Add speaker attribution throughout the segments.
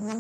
Speaker 1: Hello,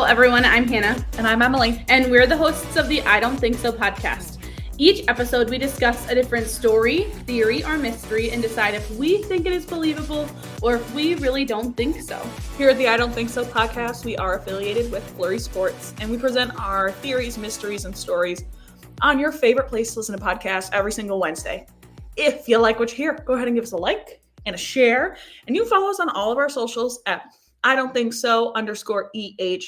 Speaker 1: everyone. I'm Hannah.
Speaker 2: And I'm Emily.
Speaker 1: And we're the hosts of the I Don't Think So podcast. Each episode, we discuss a different story, theory, or mystery and decide if we think it is believable or if we really don't think so.
Speaker 2: Here at the I Don't Think So podcast, we are affiliated with Flurry Sports, and we present our theories, mysteries, and stories on your favorite place to listen to podcasts every single Wednesday. If you like what you hear, go ahead and give us a like and a share. And you can follow us on all of our socials at I Don't Think So _EH.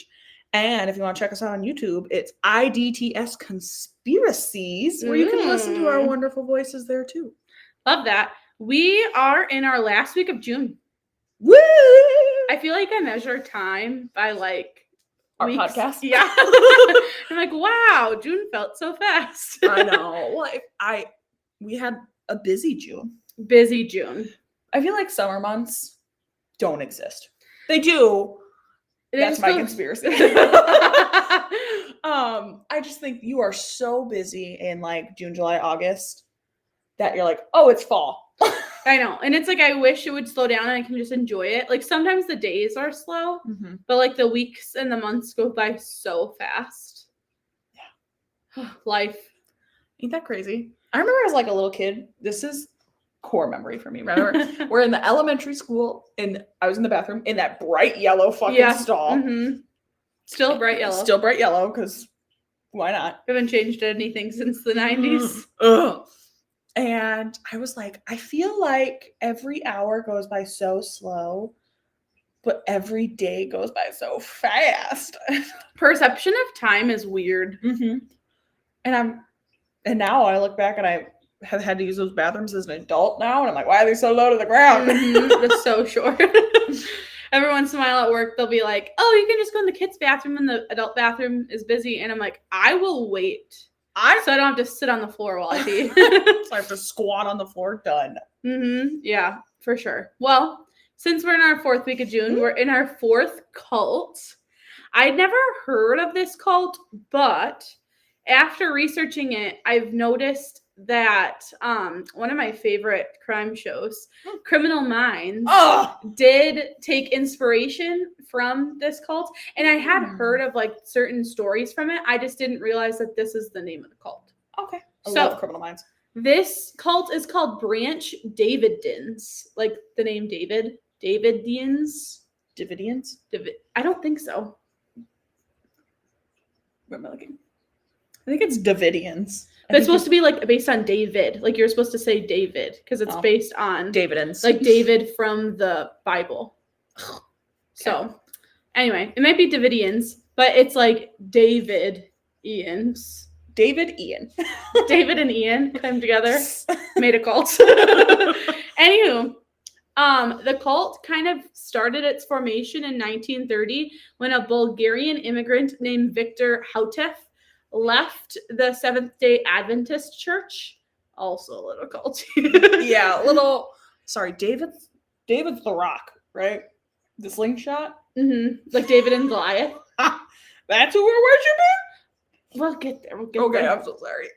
Speaker 2: And if you want to check us out on YouTube, it's IDTS Conspiracies, where you can listen to our wonderful voices there too.
Speaker 1: Love that. We are in our last week of June.
Speaker 2: Woo!
Speaker 1: I feel like I measure time by
Speaker 2: Our
Speaker 1: weeks.
Speaker 2: podcast?
Speaker 1: Yeah. I'm like, wow, June felt so fast.
Speaker 2: I know. Well, we had a busy June.
Speaker 1: Busy June.
Speaker 2: I feel like summer months don't exist. They do. That's my conspiracy. I just think you are so busy in like June, July, August that you're like, oh, it's fall.
Speaker 1: I know. And it's like, I wish it would slow down and I can just enjoy it. Like sometimes the days are slow, but like the weeks and the months go by so fast. Yeah. Life.
Speaker 2: Ain't that crazy? I remember as like a little kid, this is core memory for me. Remember, we're in the elementary school and I was in the bathroom in that bright yellow fucking stall.
Speaker 1: Mm-hmm. Still bright yellow.
Speaker 2: Still bright yellow because why not?
Speaker 1: Haven't changed anything since the 90s.
Speaker 2: Ugh. And I was like, I feel like every hour goes by so slow, but every day goes by so fast.
Speaker 1: Perception of time is weird.
Speaker 2: And now I look back and I have had to use those bathrooms as an adult now, and I'm like, why are they so low to the ground?
Speaker 1: It's so short. Every once in a while at work, they'll be like, oh, you can just go in the kids' bathroom and the adult bathroom is busy. And I'm like, I will wait. So I don't have to sit on the floor while I pee.
Speaker 2: So I have to squat on the floor. Done.
Speaker 1: Yeah, for sure. Well, since we're in our 4th week of June, we're in our 4th cult. I'd never heard of this cult, but after researching it, I've noticed that one of my favorite crime shows, Criminal Minds, did take inspiration from this cult. And I had heard of like certain stories from it. I just didn't realize that this is the name of the cult.
Speaker 2: Okay. I love Criminal Minds.
Speaker 1: This cult is called Branch Davidians. Like the name David. Davidians?
Speaker 2: Davidians?
Speaker 1: I don't think so.
Speaker 2: What am I looking? I think it's Davidians.
Speaker 1: But it's supposed to be like based on David. Like you're supposed to say David because it's based on
Speaker 2: Davidians.
Speaker 1: Like David from the Bible. So anyway, it might be Davidians, but it's like David Ians.
Speaker 2: David Ian.
Speaker 1: David and Ian come together, made a cult. Anywho, the cult kind of started its formation in 1930 when a Bulgarian immigrant named Victor Houteff left the Seventh-day Adventist Church. Also a little culty.
Speaker 2: Yeah, David's the Rock, right? The slingshot?
Speaker 1: Like David and Goliath.
Speaker 2: That's who we're worshiping?
Speaker 1: We'll get there.
Speaker 2: Okay, I'm so sorry.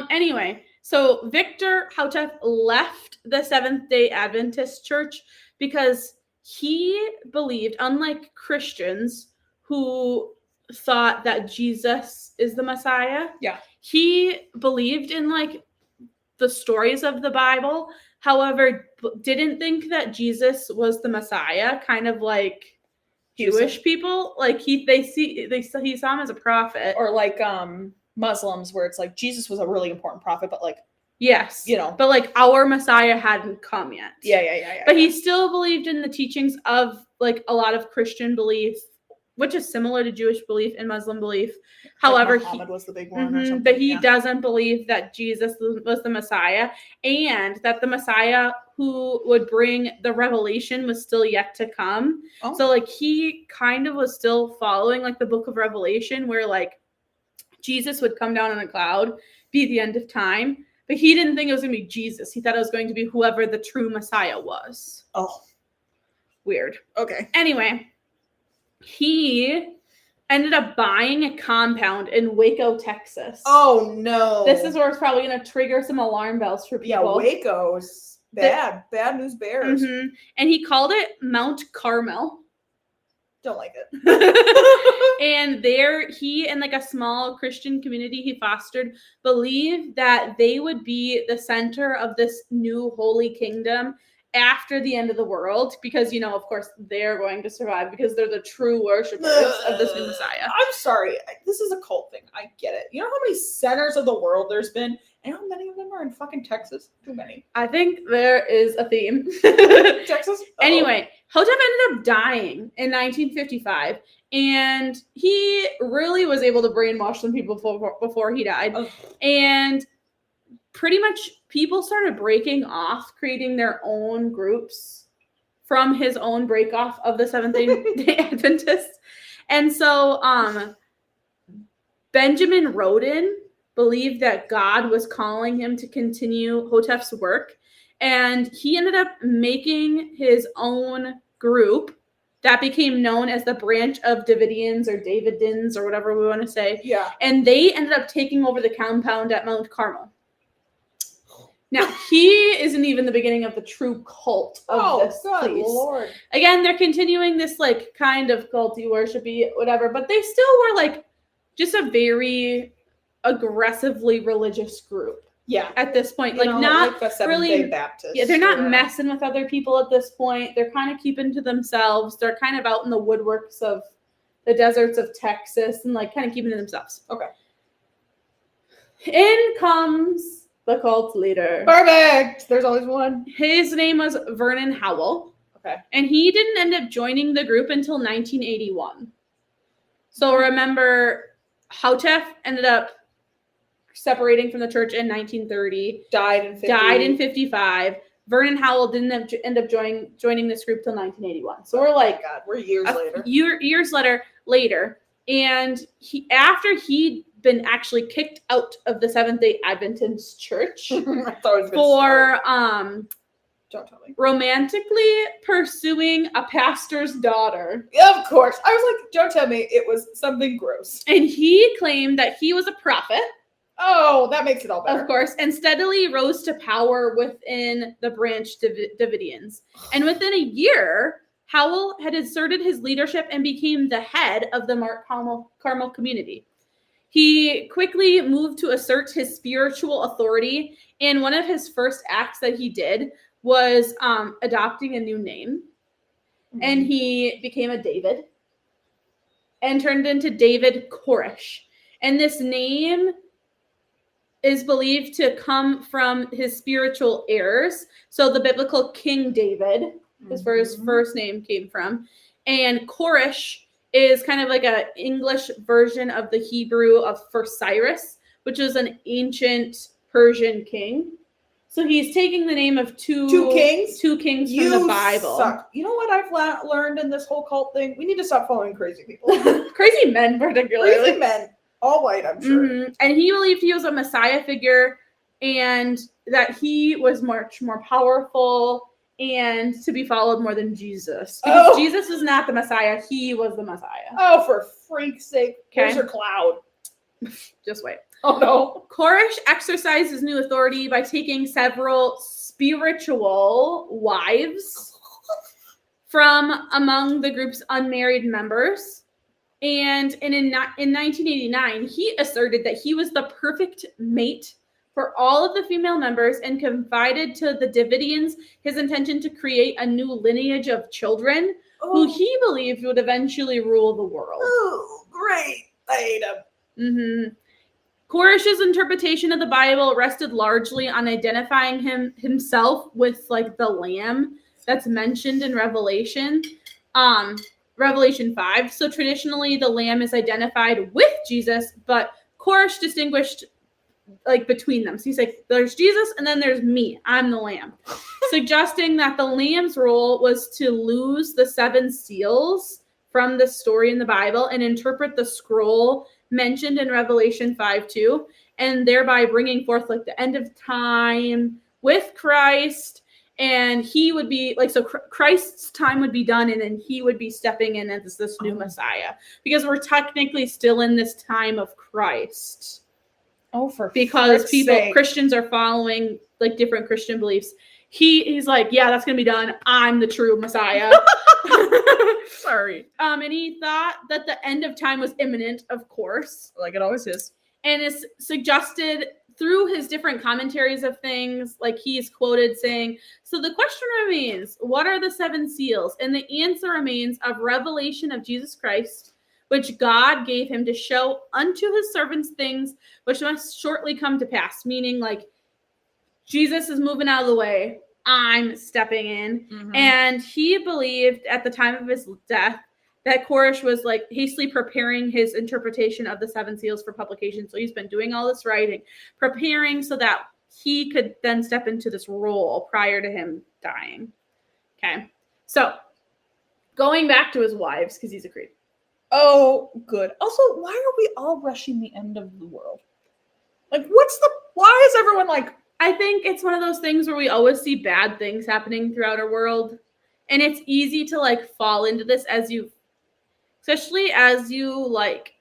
Speaker 1: Anyway, so Victor Houteff left the Seventh-day Adventist Church because he believed, unlike Christians who thought that Jesus is the Messiah. Yeah. He believed in like the stories of the Bible. However, didn't think that Jesus was the Messiah, kind of like Jewish people. Like he saw him as a prophet.
Speaker 2: Or like Muslims where it's like Jesus was a really important prophet, but like
Speaker 1: yes. But like our Messiah hadn't come yet.
Speaker 2: Yeah.
Speaker 1: But he still believed in the teachings of like a lot of Christian belief, which is similar to Jewish belief and Muslim belief. However,
Speaker 2: Muhammad was the big one or something.
Speaker 1: But he doesn't believe that Jesus was the Messiah and that the Messiah who would bring the revelation was still yet to come. So like he kind of was still following like the book of Revelation where like Jesus would come down in a cloud, be the end of time. But he didn't think it was going to be Jesus. He thought it was going to be whoever the true Messiah was.
Speaker 2: Oh.
Speaker 1: Weird.
Speaker 2: Okay.
Speaker 1: Anyway, he ended up buying a compound in Waco, Texas.
Speaker 2: Oh, no.
Speaker 1: This is where it's probably going to trigger some alarm bells for people.
Speaker 2: Yeah, Waco's bad. Bad news bears.
Speaker 1: Mm-hmm. And he called it Mount Carmel.
Speaker 2: Don't like it.
Speaker 1: And there, he and like a small Christian community he fostered believed that they would be the center of this new holy kingdom after the end of the world, because, you know, of course, they're going to survive because they're the true worshipers of this new Messiah.
Speaker 2: I'm sorry. This is a cult thing. I get it. You know how many centers of the world there's been? And how many of them are in fucking Texas? Too many.
Speaker 1: I think there is a theme.
Speaker 2: Texas? Uh-oh.
Speaker 1: Anyway, Hotep ended up dying in 1955, and he really was able to brainwash some people before he died.
Speaker 2: Oh.
Speaker 1: And pretty much people started breaking off, creating their own groups from his own break off of the Seventh-day Adventists. And so Benjamin Roden believed that God was calling him to continue Hotep's work. And he ended up making his own group that became known as the Branch of Davidians or Davidians or whatever we want to say.
Speaker 2: Yeah.
Speaker 1: And they ended up taking over the compound at Mount Carmel. Now, he isn't even the beginning of the true cult of this place.
Speaker 2: Lord.
Speaker 1: Again, they're continuing this like kind of culty, worshipy, whatever, but they still were like just a very aggressively religious group.
Speaker 2: Yeah.
Speaker 1: At this point,
Speaker 2: You
Speaker 1: like
Speaker 2: know,
Speaker 1: not
Speaker 2: like the
Speaker 1: really.
Speaker 2: Seventh-day Baptist.
Speaker 1: Yeah, they're not messing with other people at this point. They're kind of keeping to themselves. They're kind of out in the woodworks of the deserts of Texas and like kind of keeping to themselves.
Speaker 2: Okay.
Speaker 1: In comes the cult leader.
Speaker 2: Perfect. There's always one.
Speaker 1: His name was Vernon Howell.
Speaker 2: Okay.
Speaker 1: And he didn't end up joining the group until 1981. So remember, Hotep ended up separating from the church in 1930.
Speaker 2: Died in
Speaker 1: 55. Vernon Howell didn't end up joining this group till 1981. So we're like,
Speaker 2: God, we're years later.
Speaker 1: Years later. And after he'd been actually kicked out of the Seventh-day Adventist church for
Speaker 2: don't tell me.
Speaker 1: romantically pursuing a pastor's daughter.
Speaker 2: Of course. I was like, don't tell me it was something gross.
Speaker 1: And he claimed that he was a prophet.
Speaker 2: Oh, that makes it all better.
Speaker 1: Of course, and steadily rose to power within the Branch Davidians. And within a year, Howell had asserted his leadership and became the head of the Mount Carmel community. He quickly moved to assert his spiritual authority, and one of his first acts that he did was adopting a new name. Mm-hmm. And he became a David and turned into David Koresh. And this name is believed to come from his spiritual heirs. So the biblical King David is where his first name came from. And Koresh is kind of like an English version of the Hebrew for Cyrus, which is an ancient Persian king. So he's taking the name of two kings from the Bible.
Speaker 2: Suck. You know what I've learned in this whole cult thing? We need to stop following crazy people.
Speaker 1: Crazy men, particularly.
Speaker 2: Crazy men. All white, I'm sure.
Speaker 1: Mm-hmm. And he believed he was a Messiah figure and that he was much more powerful and to be followed more than Jesus. Because Jesus is not the Messiah. He was the Messiah.
Speaker 2: Oh, for freak's sake. Here's your cloud.
Speaker 1: Just wait.
Speaker 2: Oh, no.
Speaker 1: Koresh exercised his new authority by taking several spiritual wives from among the group's unmarried members. And in 1989, he asserted that he was the perfect mate for all of the female members and confided to the Davidians his intention to create a new lineage of children who he believed would eventually rule the world.
Speaker 2: Oh, great. I hate him.
Speaker 1: Mm-hmm. Koresh's interpretation of the Bible rested largely on identifying himself with like the lamb that's mentioned in Revelation 5. So traditionally the lamb is identified with Jesus, but Koresh distinguished like between them. So he's like, there's Jesus and then there's me. I'm the lamb. Suggesting that the lamb's role was to lose the 7 seals from the story in the Bible and interpret the scroll mentioned in Revelation 5:2. and thereby bringing forth like the end of time with Christ. And he would be like, so Christ's time would be done, and then he would be stepping in as this new Messiah, because we're technically still in this time of Christ.
Speaker 2: Oh, for
Speaker 1: because
Speaker 2: sake.
Speaker 1: Christians are following like different Christian beliefs. He's like, yeah, that's gonna be done. I'm the true Messiah.
Speaker 2: Sorry.
Speaker 1: And he thought that the end of time was imminent, of course,
Speaker 2: like it always is.
Speaker 1: And is suggested through his different commentaries of things, like he's quoted saying, so the question remains, what are the 7 seals? And the answer remains of revelation of Jesus Christ, which God gave him to show unto his servants things which must shortly come to pass. Meaning, like, Jesus is moving out of the way. I'm stepping in. Mm-hmm. And he believed at the time of his death that Koresh was like hastily preparing his interpretation of the 7 seals for publication. So he's been doing all this writing, preparing so that he could then step into this role prior to him dying. Okay. So going back to his wives, because he's a creep.
Speaker 2: Oh, good. Also, why are we all rushing the end of the world? Like, why is everyone like...
Speaker 1: I think it's one of those things where we always see bad things happening throughout our world. And it's easy to like fall into this especially as you like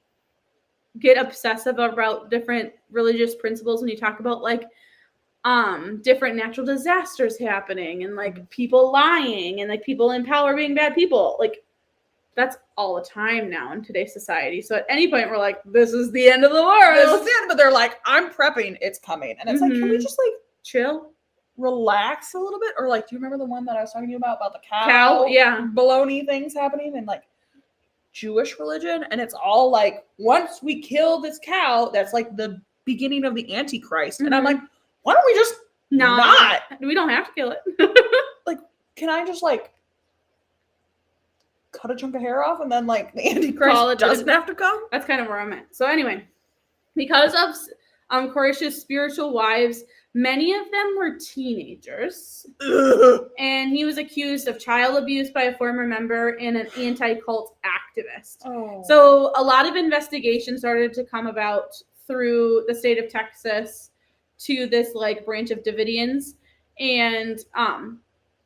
Speaker 1: get obsessive about different religious principles when you talk about like different natural disasters happening and like people lying and like people in power being bad people. Like that's all the time now in today's society. So at any point we're like, this is the end of the world.
Speaker 2: This is the end, but they're like, I'm prepping, it's coming. And it's like, can we just like
Speaker 1: chill?
Speaker 2: Relax a little bit? Or like, do you remember the one that I was talking to you about the
Speaker 1: cow? Yeah.
Speaker 2: Baloney things happening and like Jewish religion, and it's all like, once we kill this cow, that's like the beginning of the Antichrist. And I'm like, why don't we just not?
Speaker 1: We don't have to kill it.
Speaker 2: Like, can I just like cut a chunk of hair off and then like the Antichrist doesn't have to come?
Speaker 1: That's kind of where I'm at. So anyway, because of Koresh's spiritual wives, many of them were teenagers.
Speaker 2: Ugh.
Speaker 1: And he was accused of child abuse by a former member and an anti-cult activist.
Speaker 2: Oh.
Speaker 1: So a lot of investigation started to come about through the state of Texas to this like branch of Davidians. And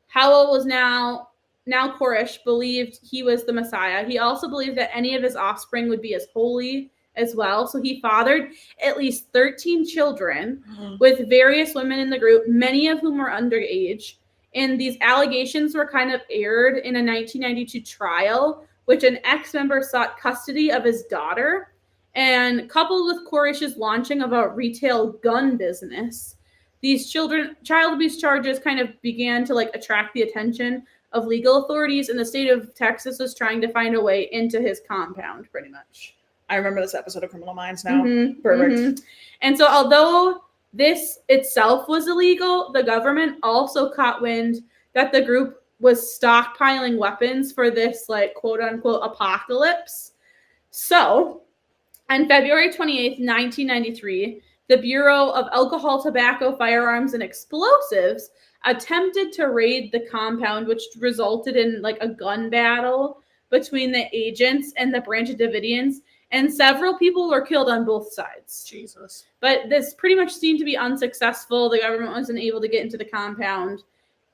Speaker 1: Howell was now Koresh believed he was the Messiah. He also believed that any of his offspring would be as holy as well. So he fathered at least 13 children with various women in the group, many of whom were underage. And these allegations were kind of aired in a 1992 trial, which an ex-member sought custody of his daughter. And coupled with Koresh's launching of a retail gun business, these child abuse charges kind of began to like attract the attention of legal authorities, and the state of Texas was trying to find a way into his compound, pretty much.
Speaker 2: I remember this episode of Criminal Minds now.
Speaker 1: Mm-hmm,
Speaker 2: perfect.
Speaker 1: Mm-hmm. And so although this itself was illegal, the government also caught wind that the group was stockpiling weapons for this like quote unquote apocalypse. So on February 28th, 1993, the Bureau of Alcohol, Tobacco, Firearms, and Explosives attempted to raid the compound, which resulted in like a gun battle between the agents and the Branch Davidians. And several people were killed on both sides.
Speaker 2: Jesus.
Speaker 1: But this pretty much seemed to be unsuccessful. The government wasn't able to get into the compound.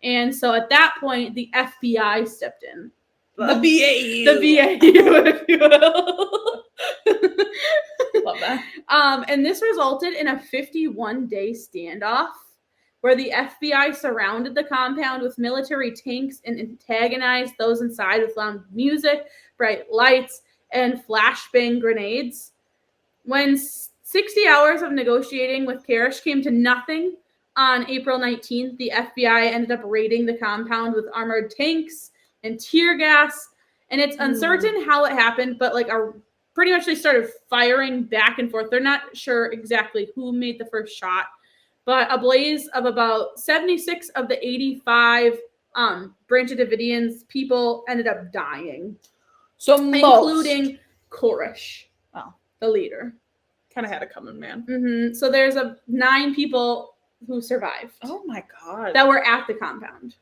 Speaker 1: And so at that point, the FBI stepped in.
Speaker 2: The BAU.
Speaker 1: The BAU, if you will.
Speaker 2: Love that.
Speaker 1: And this resulted in a 51-day standoff where the FBI surrounded the compound with military tanks and antagonized those inside with loud music, bright lights, and flashbang grenades. When 60 hours of negotiating with Koresh came to nothing, on April 19th, the FBI ended up raiding the compound with armored tanks and tear gas. And it's uncertain how it happened, but like pretty much they started firing back and forth. They're not sure exactly who made the first shot, but a blaze of about 76 of the 85 Branch Davidians people ended up dying.
Speaker 2: So
Speaker 1: including Koresh, the leader.
Speaker 2: Kind of had it coming, man.
Speaker 1: Mm-hmm. So there's 9 people who survived.
Speaker 2: Oh my god!
Speaker 1: That were at the compound.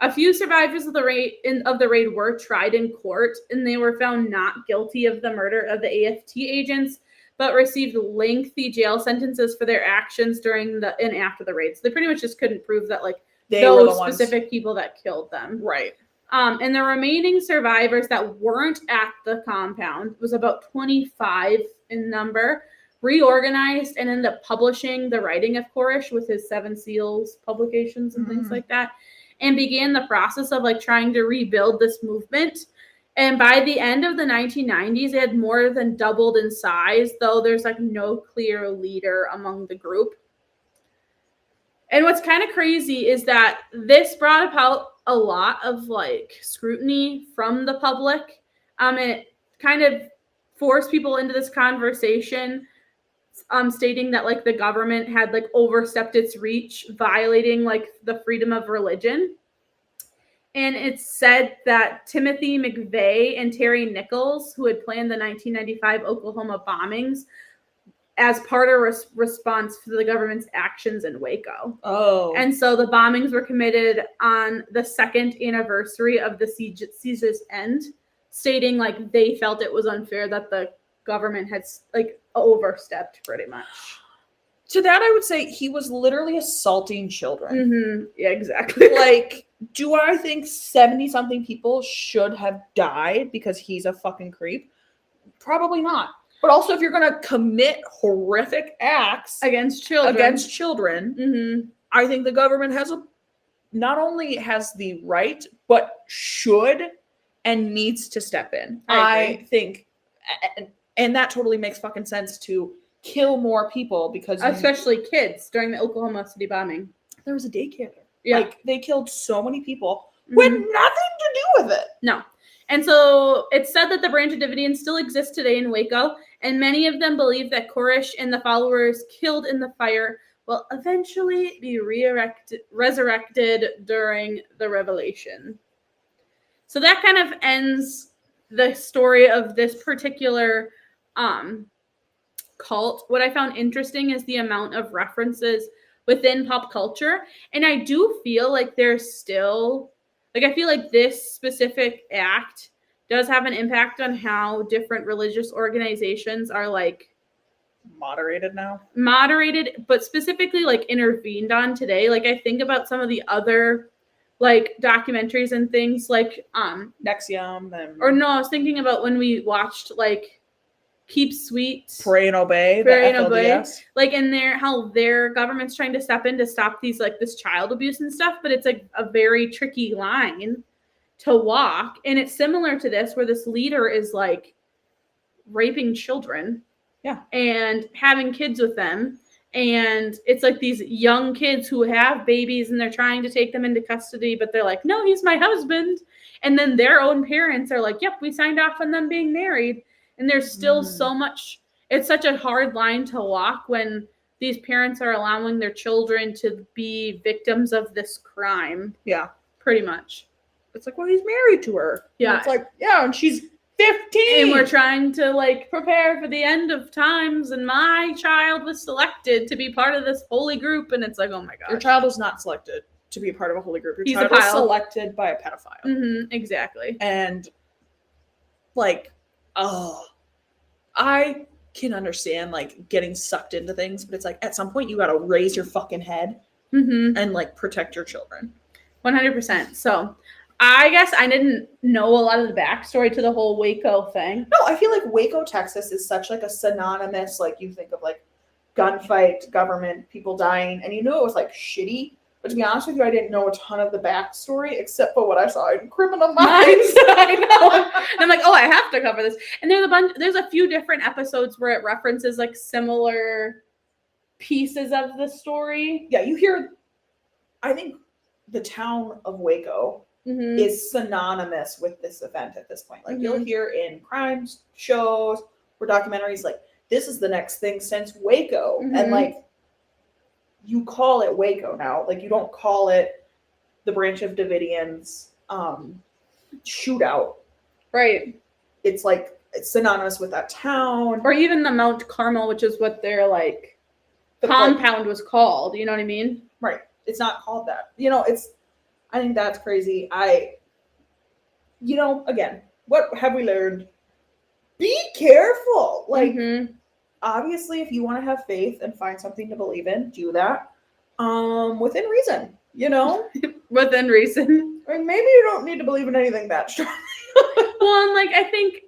Speaker 1: A few survivors of the raid were tried in court, and they were found not guilty of the murder of the AFT agents. but received lengthy jail sentences for their actions during and after the raids. They pretty much just couldn't prove that like those specific people that killed them.
Speaker 2: Right.
Speaker 1: And the remaining survivors that weren't at the compound was about 25 in number, reorganized and ended up publishing the writing of Koresh with his 7 Seals publications and things like that, and began the process of like trying to rebuild this movement. And by the end of the 1990s, it had more than doubled in size, though there's like no clear leader among the group. And what's kind of crazy is that this brought about a lot of like scrutiny from the public. It kind of forced people into this conversation, stating that like the government had like overstepped its reach, violating like the freedom of religion. And it's said that Timothy McVeigh and Terry Nichols, who had planned the 1995 Oklahoma bombings, as part of response to the government's actions in Waco.
Speaker 2: Oh.
Speaker 1: And so the bombings were committed on the 2nd anniversary of the siege's end, stating like they felt it was unfair that the government had like overstepped pretty much.
Speaker 2: To that, I would say he was literally assaulting children.
Speaker 1: Mm-hmm. Yeah, exactly.
Speaker 2: Like, do I think 70-something people should have died because he's a fucking creep? Probably not. But also, if you're going to commit horrific acts
Speaker 1: against children,
Speaker 2: mm-hmm. I think the government not only has the right, but should and needs to step in. I think, and that totally makes fucking sense to kill more people because
Speaker 1: especially kids during the Oklahoma City bombing.
Speaker 2: There was a daycare.
Speaker 1: Yeah.
Speaker 2: Like they killed so many people with nothing to do with it.
Speaker 1: No. And so it's said that the Branch Davidians still exist today in Waco, and many of them believe that Koresh and the followers killed in the fire will eventually be resurrected during the Revelation. So that kind of ends the story of this particular cult. What I found interesting is the amount of references within pop culture, and I do feel like there's still... Like, I feel like this specific act does have an impact on how different religious organizations are, like...
Speaker 2: Moderated now?
Speaker 1: Moderated, but specifically, like, intervened on today. Like, I think about some of the other, like, documentaries and things, like...
Speaker 2: Nexium.
Speaker 1: Or no, I was thinking about when we watched, like... Keep Sweet.
Speaker 2: Pray and Obey.
Speaker 1: Pray and Obey. Like in there, how their government's trying to step in to stop these, like this child abuse and stuff, but it's like a very tricky line to walk. And it's similar to this where this leader is like raping children.
Speaker 2: Yeah.
Speaker 1: And having kids with them. And it's like these young kids who have babies and they're trying to take them into custody, but they're like, no, he's my husband. And then their own parents are like, yep, we signed off on them being married. And there's still so much, it's such a hard line to walk when these parents are allowing their children to be victims of this crime.
Speaker 2: Yeah.
Speaker 1: Pretty much.
Speaker 2: It's like, well, he's married to her.
Speaker 1: Yeah.
Speaker 2: And it's like, yeah, and she's 15.
Speaker 1: And we're trying to like prepare for the end of times. And my child was selected to be part of this holy group. And it's like, oh my God.
Speaker 2: Your child was not selected to be a part of a holy group. Your
Speaker 1: He's
Speaker 2: child was selected by a pedophile.
Speaker 1: Mm-hmm, exactly.
Speaker 2: And like, I can understand like getting sucked into things, but it's like at some point you got to raise your fucking head and like protect your children.
Speaker 1: 100%. So I guess I didn't know a lot of the backstory to the whole Waco thing.
Speaker 2: No, I feel like Waco, Texas is such like a synonymous, like you think of like gunfight, government, people dying, and you know it was like shitty. But to be honest with you, I didn't know a ton of the backstory except for what I saw in Criminal Minds.
Speaker 1: I know. And I'm like, oh, I have to cover this. And there's a few different episodes where it references like similar pieces of the story.
Speaker 2: Yeah, you hear, I think the town of Waco is synonymous with this event at this point. Like you'll hear in crime shows or documentaries, like this is the next thing since Waco. And like, you call it Waco now. Like, you don't call it the Branch of Davidians shootout.
Speaker 1: Right.
Speaker 2: It's like, it's synonymous with that town.
Speaker 1: Or even the Mount Carmel, which is what their, like, compound was called. You know what I mean?
Speaker 2: Right. It's not called that. You know, I think that's crazy. Again, what have we learned? Be careful. Like, obviously, if you want to have faith and find something to believe in, do that. Within reason, you know?
Speaker 1: Within reason.
Speaker 2: I mean, maybe you don't need to believe in anything that strong.
Speaker 1: Well, and like, I think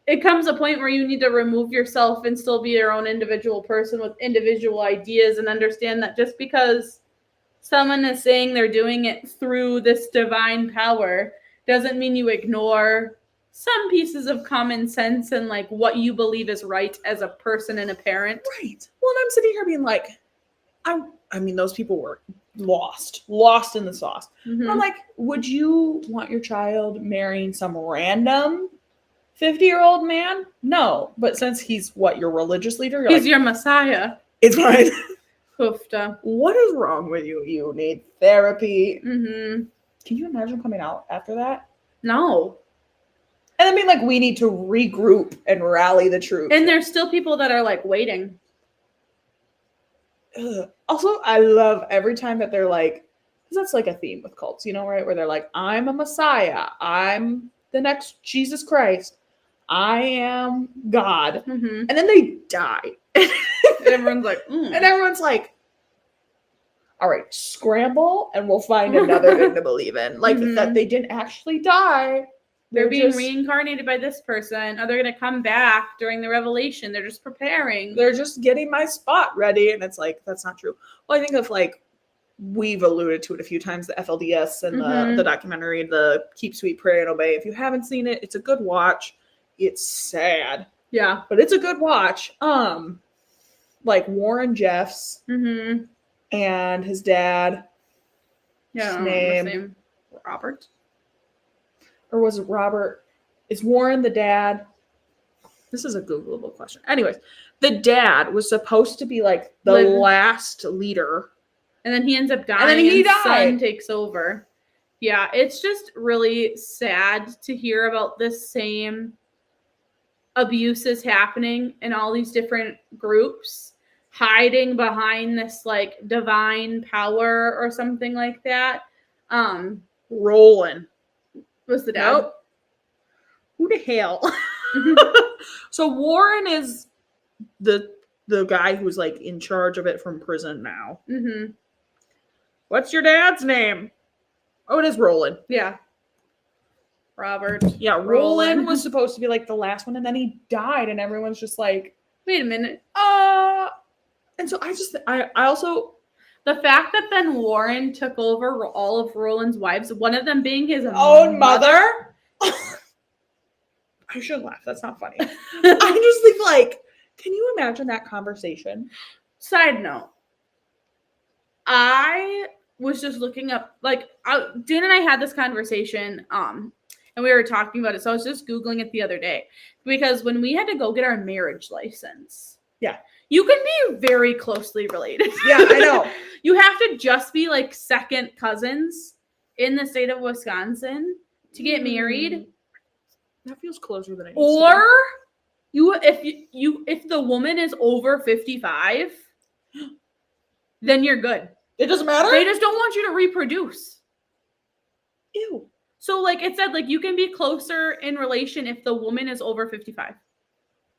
Speaker 1: it comes a point where you need to remove yourself and still be your own individual person with individual ideas and understand that just because someone is saying they're doing it through this divine power doesn't mean you ignore some pieces of common sense and like what you believe is right as a person and a parent.
Speaker 2: Right. Well, and I'm sitting here being like, I mean, those people were lost in the sauce.
Speaker 1: Mm-hmm.
Speaker 2: I'm like, would you want your child marrying some random 50-year-old man? No. But since he's your religious leader?
Speaker 1: He's your Messiah.
Speaker 2: It's fine.
Speaker 1: Hoofda.
Speaker 2: What is wrong with you? You need therapy.
Speaker 1: Mm-hmm.
Speaker 2: Can you imagine coming out after that?
Speaker 1: No.
Speaker 2: And I mean, like, we need to regroup and rally the troops.
Speaker 1: And there's still people that are like waiting.
Speaker 2: Ugh. Also, I love every time that they're like, because that's like a theme with cults, you know, right? Where they're like, I'm a Messiah. I'm the next Jesus Christ. I am God.
Speaker 1: Mm-hmm.
Speaker 2: And then they die.
Speaker 1: And everyone's like,
Speaker 2: And everyone's like, all right, scramble and we'll find another thing to believe in. Like, that they didn't actually die.
Speaker 1: They're being reincarnated by this person. Or they're going to come back during the revelation. They're just preparing.
Speaker 2: They're just getting my spot ready. And it's like, that's not true. Well, I think of like, we've alluded to it a few times, the FLDS and the documentary, the Keep Sweet, Pray and Obey. If you haven't seen it, it's a good watch. It's sad.
Speaker 1: Yeah.
Speaker 2: But it's a good watch. Like Warren Jeffs and his dad.
Speaker 1: Yeah.
Speaker 2: His name.
Speaker 1: Robert.
Speaker 2: Or was it Robert? Is Warren the dad? This is a Googleable question. Anyways, the dad was supposed to be like the last leader.
Speaker 1: And then he ends up dying.
Speaker 2: And then he died.
Speaker 1: Son takes over. Yeah, it's just really sad to hear about this same abuses happening in all these different groups, hiding behind this like divine power or something like that.
Speaker 2: Roland
Speaker 1: Was the dad?
Speaker 2: Nope. Who the hell? So Warren is the guy who's like in charge of it from prison now.
Speaker 1: Mm-hmm.
Speaker 2: What's your dad's name? Oh, it is Roland.
Speaker 1: Yeah. Robert.
Speaker 2: Yeah, Roland was supposed to be like the last one, and then he died, and everyone's just like,
Speaker 1: wait a minute.
Speaker 2: And so I also,
Speaker 1: the fact that then Warren took over all of Roland's wives, one of them being his
Speaker 2: own mother. I should laugh. That's not funny. I just think like, can you imagine that conversation?
Speaker 1: Side note. I was just looking up, like, Dan and I had this conversation, and we were talking about it. So I was just Googling it the other day because when we had to go get our marriage license, you can be very closely related.
Speaker 2: Yeah, I know.
Speaker 1: You have to just be like second cousins in the state of Wisconsin to get married.
Speaker 2: That feels closer than it
Speaker 1: Or if the woman is over 55, then you're good.
Speaker 2: It doesn't matter?
Speaker 1: They just don't want you to reproduce.
Speaker 2: Ew. So
Speaker 1: like it said, like you can be closer in relation if the woman is over 55.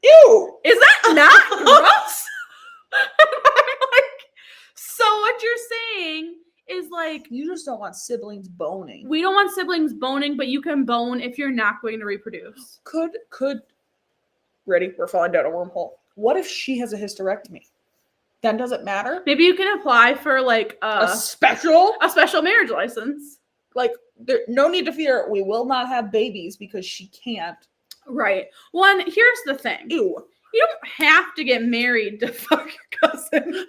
Speaker 2: Ew.
Speaker 1: Is that not gross? So what you're saying is like
Speaker 2: you just don't want siblings boning.
Speaker 1: We don't want siblings boning, but you can bone if you're not going to reproduce.
Speaker 2: Could ready? We're falling down a wormhole. What if she has a hysterectomy? Then does it matter?
Speaker 1: Maybe you can apply for like a special marriage license.
Speaker 2: Like there no need to fear we will not have babies because she can't.
Speaker 1: Right. One, here's the thing.
Speaker 2: Ew.
Speaker 1: You don't have to get married to fuck your cousin.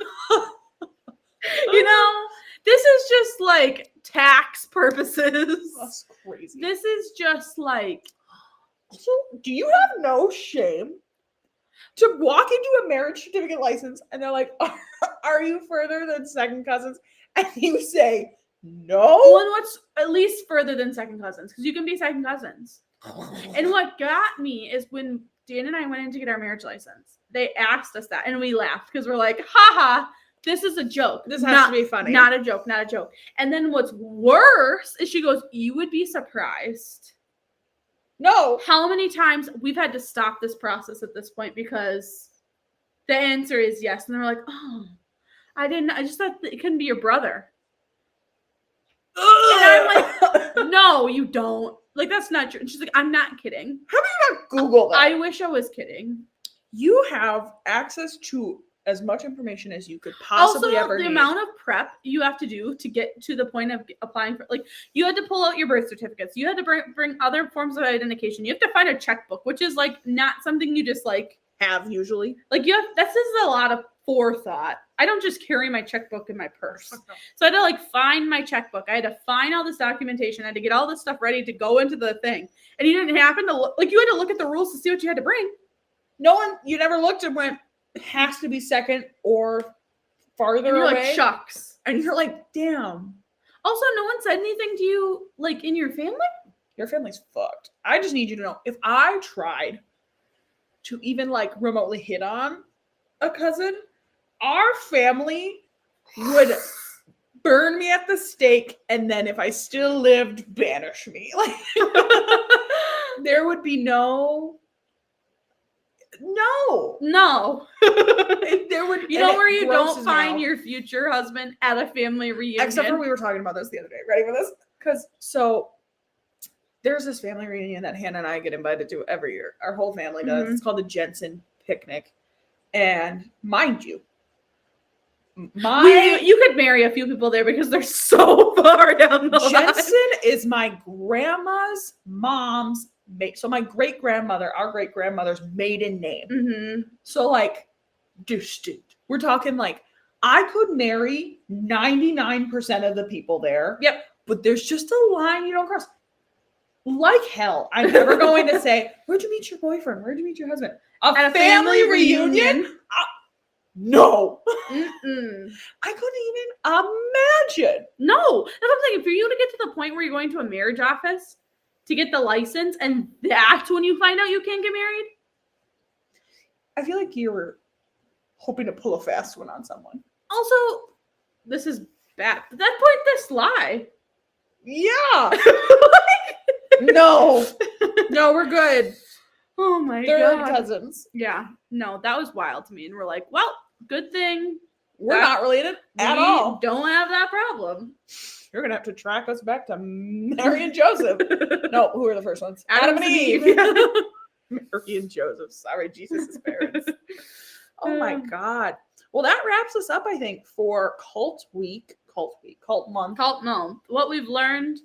Speaker 1: You know, this is just like tax purposes.
Speaker 2: That's crazy.
Speaker 1: This is just like.
Speaker 2: So, do you have no shame to walk into a marriage certificate license and they're like, are you further than second cousins? And you say, no.
Speaker 1: Well, and what's at least further than second cousins? Because you can be second cousins. And what got me is when Dan and I went in to get our marriage license, they asked us that and we laughed because we're like, haha, this is a joke.
Speaker 2: This has to be funny.
Speaker 1: Not a joke, not a joke. And then what's worse is she goes, you would be surprised.
Speaker 2: No.
Speaker 1: How many times we've had to stop this process at this point because The answer is yes. And they're like, oh, I just thought it couldn't be your brother. And I'm like, no, you don't. Like, that's not true. And she's like, I'm not kidding.
Speaker 2: How do you not Google that?
Speaker 1: I wish I was kidding.
Speaker 2: You have access to as much information as you could possibly ever need.
Speaker 1: Also, the amount of prep you have to do to get to the point of applying for, like, you had to pull out your birth certificates. You had to bring other forms of identification. You have to find a checkbook, which is, like, not something you just, like,
Speaker 2: have usually.
Speaker 1: Like, this is a lot of forethought. I don't just carry my checkbook in my purse. So I had to, like, find my checkbook. I had to find all this documentation. I had to get all this stuff ready to go into the thing. And you didn't happen to look, like, you had to look at the rules to see what you had to bring.
Speaker 2: You never looked and went, it has to be second or farther
Speaker 1: and you're
Speaker 2: away.
Speaker 1: Like, shucks.
Speaker 2: And you're like, damn.
Speaker 1: Also, no one said anything to you, like, in your family?
Speaker 2: Your family's fucked. I just need you to know, if I tried to even, like, remotely hit on a cousin, our family would burn me at the stake, and then if I still lived, banish me. Like, there would be no. There would.
Speaker 1: You know where you don't find your future husband at a family reunion.
Speaker 2: Except for we were talking about this the other day. Ready for this? Because there's this family reunion that Hannah and I get invited to every year. Our whole family does. Mm-hmm. It's called the Jensen Picnic, and mind you,
Speaker 1: you could marry a few people there because they're so far down the line.
Speaker 2: Jensen is my grandma's mom's mate. So my our great grandmother's maiden name.
Speaker 1: Mm-hmm.
Speaker 2: So, like, distinct. We're talking, like, I could marry 99% of the people there.
Speaker 1: Yep.
Speaker 2: But there's just a line you don't cross. Like hell, I'm never going to say, where'd you meet your boyfriend? Where'd you meet your husband? At a family reunion? No.
Speaker 1: Mm-mm.
Speaker 2: I couldn't even imagine.
Speaker 1: No. That's what I'm saying. For you to get to the point where you're going to a marriage office to get the license, and that's when you find out you can't get married?
Speaker 2: I feel like you were hoping to pull a fast one on someone.
Speaker 1: Also, this is bad. At that point, this lie.
Speaker 2: Yeah. No, we're good.
Speaker 1: Oh my God.
Speaker 2: They're cousins.
Speaker 1: Yeah. No, that was wild to me. And we're like, well, good thing
Speaker 2: we're not related at all.
Speaker 1: Don't have that problem.
Speaker 2: You're going to have to track us back to Mary and Joseph. No, who are the first ones?
Speaker 1: Adam and Eve.
Speaker 2: Mary and Joseph. Sorry, Jesus' parents. Oh my God. Well, that wraps us up, I think, for Cult Month.
Speaker 1: Cult Month. What we've learned: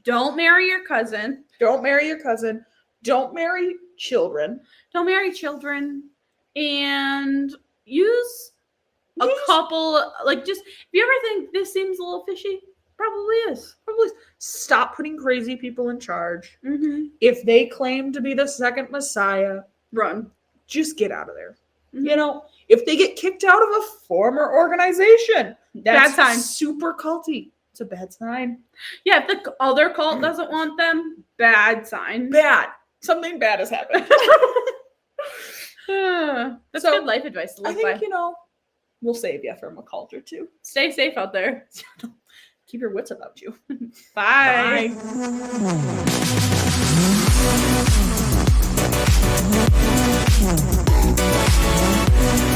Speaker 1: don't marry your cousin.
Speaker 2: Don't marry your cousin. Don't marry children.
Speaker 1: Don't marry children. And use a couple, like, just, if you ever think this seems a little fishy, probably is.
Speaker 2: Probably. Stop putting crazy people in charge.
Speaker 1: Mm-hmm.
Speaker 2: If they claim to be the second Messiah,
Speaker 1: run.
Speaker 2: Just get out of there. Mm-hmm. You know, if they get kicked out of a former organization, that's
Speaker 1: bad sign.
Speaker 2: Super culty. It's a bad sign.
Speaker 1: Yeah, if the other cult doesn't want them, bad sign.
Speaker 2: Bad. Something bad has happened.
Speaker 1: That's good life advice to live by.
Speaker 2: I think, we'll save you from a cult or two.
Speaker 1: Stay safe out there.
Speaker 2: Keep your wits about you.
Speaker 1: Bye.
Speaker 2: Bye.